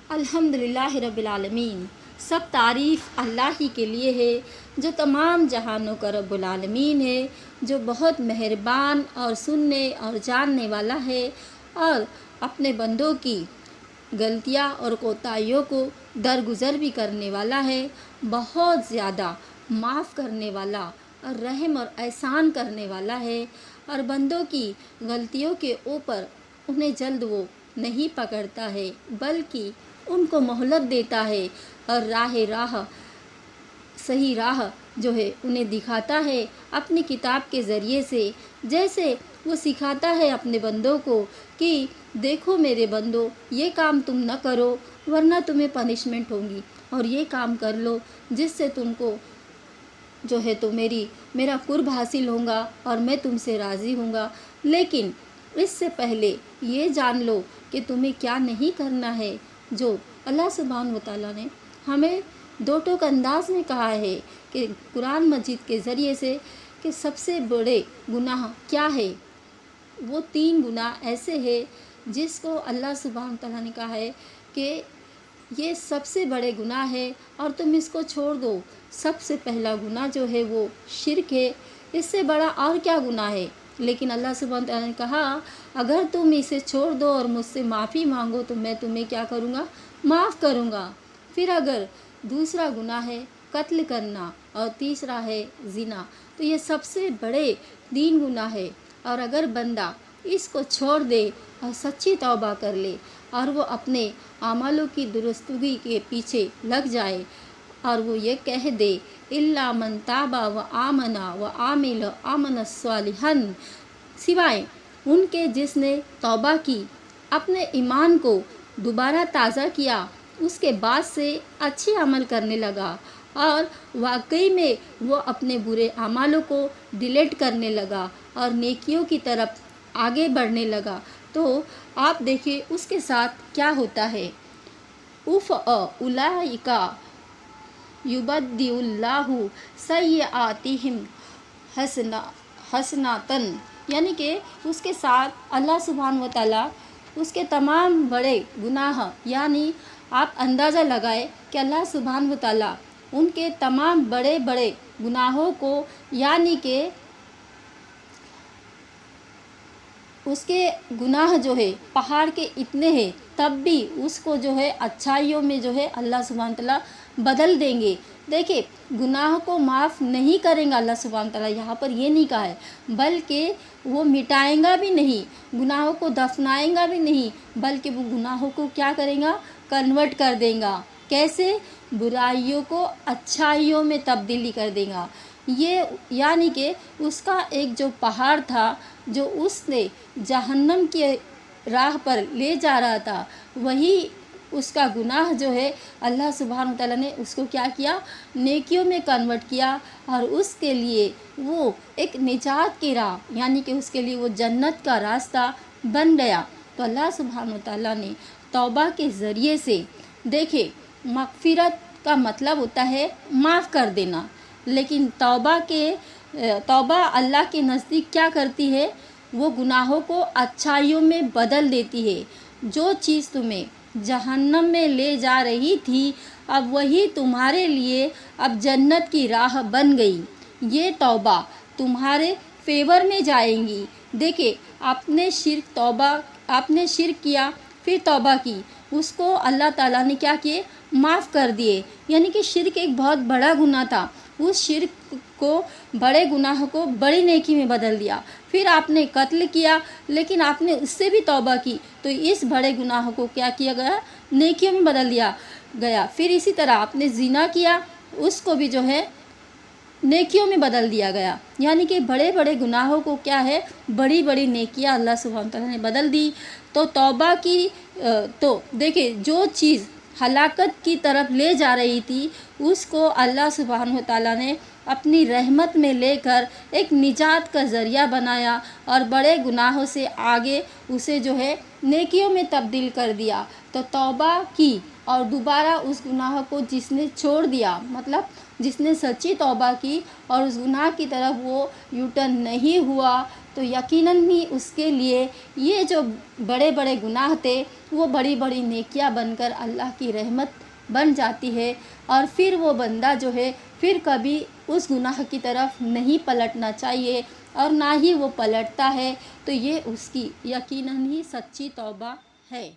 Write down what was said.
الحمدللہ رب العالمین، سب تعریف اللہ ہی کے لیے ہے جو تمام جہانوں کا رب العالمین ہے، جو بہت مہربان اور سننے اور جاننے والا ہے، اور اپنے بندوں کی غلطیاں اور کوتاہیوں کو درگزر بھی کرنے والا ہے، بہت زیادہ معاف کرنے والا اور رحم اور احسان کرنے والا ہے، اور بندوں کی غلطیوں کے اوپر انہیں جلد وہ نہیں پکڑتا ہے بلکہ ان کو مہلت دیتا ہے، اور صحیح راہ جو ہے انہیں دکھاتا ہے اپنی کتاب کے ذریعے سے، جیسے وہ سکھاتا ہے اپنے بندوں کو کہ دیکھو میرے بندو، یہ کام تم نہ کرو ورنہ تمہیں پنشمنٹ ہوگی، اور یہ کام کر لو جس سے تم کو جو ہے تو میرا قرب حاصل ہوگا اور میں تم سے راضی ہوں گا، لیکن اس سے پہلے یہ جان لو کہ تمہیں کیا نہیں کرنا ہے۔ جو اللہ سبحانہ و تعالیٰ نے ہمیں دو ٹوک انداز میں کہا ہے کہ قرآن مجید کے ذریعے سے کہ سب سے بڑے گناہ کیا ہے، وہ 3 گناہ ایسے ہیں جس کو اللہ سبحانہ و تعالیٰ نے کہا ہے کہ یہ سب سے بڑے گناہ ہے اور تم اس کو چھوڑ دو۔ سب سے پہلا گناہ جو ہے وہ شرک ہے، اس سے بڑا اور کیا گناہ ہے، لیکن اللہ سبحانہ تعالیٰ نے کہا اگر تم اسے چھوڑ دو اور مجھ سے معافی مانگو تو میں تمہیں کیا کروں گا، معاف کروں گا۔ پھر اگر دوسرا گناہ ہے قتل کرنا اور تیسرا ہے زنا، تو یہ سب سے بڑے 3 گناہ ہے، اور اگر بندہ اس کو چھوڑ دے اور سچی توبہ کر لے اور وہ اپنے اعمالوں کی درستگی کے پیچھے لگ جائے اور وہ یہ کہہ دے الا من تاب و آمنا و عامل عملا صالحا، سوائے ان کے جس نے توبہ کی، اپنے ایمان کو دوبارہ تازہ کیا، اس کے بعد سے اچھے عمل کرنے لگا اور واقعی میں وہ اپنے برے اعمالوں کو ڈیلیٹ کرنے لگا اور نیکیوں کی طرف آگے بڑھنے لگا، تو آپ دیکھیں اس کے ساتھ کیا ہوتا ہے۔ اولئک یبدل اللہ سیئاتہم حسنات، یعنی کہ اس کے ساتھ اللہ سبحانہ و تعالیٰ اس کے تمام بڑے گناہ، یعنی آپ اندازہ لگائے کہ اللہ سبحانہ و تعالیٰ ان کے تمام بڑے بڑے گناہوں کو، یعنی کہ اس کے گناہ جو ہے پہاڑ کے اتنے ہیں تب بھی اس کو جو ہے اچھائیوں میں جو ہے اللہ سبحانہ تعالیٰ بدل دیں گے۔ دیکھیں گناہ کو معاف نہیں کریں گا اللہ سبحانہ تعالیٰ، یہاں پر یہ نہیں کہا ہے، بلکہ وہ مٹائیں گا بھی نہیں، گناہوں کو دفنائیں گا بھی نہیں، بلکہ وہ گناہوں کو کیا کریں گا، کنورٹ کر دیں گا۔ کیسے؟ برائیوں کو اچھائیوں میں تبدیلی کر دیں گا۔ یہ یعنی کہ اس کا ایک جو پہاڑ تھا جو اس نے جہنم کے راہ پر لے جا رہا تھا، وہی اس کا گناہ جو ہے اللہ سبحانہ تعالیٰ نے اس کو کیا کیا، نیکیوں میں کنورٹ کیا، اور اس کے لیے وہ ایک نجات کی راہ، یعنی کہ اس کے لیے وہ جنت کا راستہ بن گیا۔ تو اللہ سبحانہ تعالیٰ نے توبہ کے ذریعے سے، دیکھیں مغفرت کا مطلب ہوتا ہے معاف کر دینا، لیکن توبہ اللہ کے نزدیک کیا کرتی ہے، وہ گناہوں کو اچھائیوں میں بدل دیتی ہے۔ جو چیز تمہیں جہنم میں لے جا رہی تھی اب وہی تمہارے لیے اب جنت کی راہ بن گئی، یہ توبہ تمہارے فیور میں جائیں گی۔ دیکھیں آپ نے شرک کیا پھر توبہ کی، اس کو اللہ تعالیٰ نے کیا کیے، معاف کر دیے، یعنی کہ شرک ایک بہت بڑا گناہ تھا، اس شرک کو، بڑے گناہ کو بڑی نیکی میں بدل دیا۔ پھر آپ نے قتل کیا لیکن آپ نے اس سے بھی توبہ کی تو اس بڑے گناہ کو کیا کیا گیا، نیکیوں میں بدل دیا گیا۔ پھر اسی طرح آپ نے زنا کیا، اس کو بھی جو ہے نیکیوں میں بدل دیا گیا، یعنی کہ بڑے بڑے گناہوں کو کیا ہے، بڑی بڑی نیکیاں اللہ سبحانہ تعالیٰ نے بدل دی۔ تو توبہ کی تو دیکھیں جو چیز ہلاکت کی طرف لے جا رہی تھی اس کو اللہ سبحانہ تعالیٰ نے اپنی رحمت میں لے کر ایک نجات کا ذریعہ بنایا، اور بڑے گناہوں سے آگے اسے جو ہے نیکیوں میں تبدیل کر دیا۔ تو توبہ کی اور دوبارہ اس گناہ کو جس نے چھوڑ دیا، مطلب جس نے سچی توبہ کی اور اس گناہ کی طرف وہ یو ٹرن نہیں ہوا تو یقیناً ہی اس کے لیے یہ جو بڑے بڑے گناہ تھے وہ بڑی بڑی نیکیاں بن کر اللہ کی رحمت بن جاتی ہے، اور پھر وہ بندہ جو ہے پھر کبھی اس گناہ کی طرف نہیں پلٹنا چاہیے، اور نہ ہی وہ پلٹتا ہے، تو یہ اس کی یقیناً ہی سچی توبہ ہے۔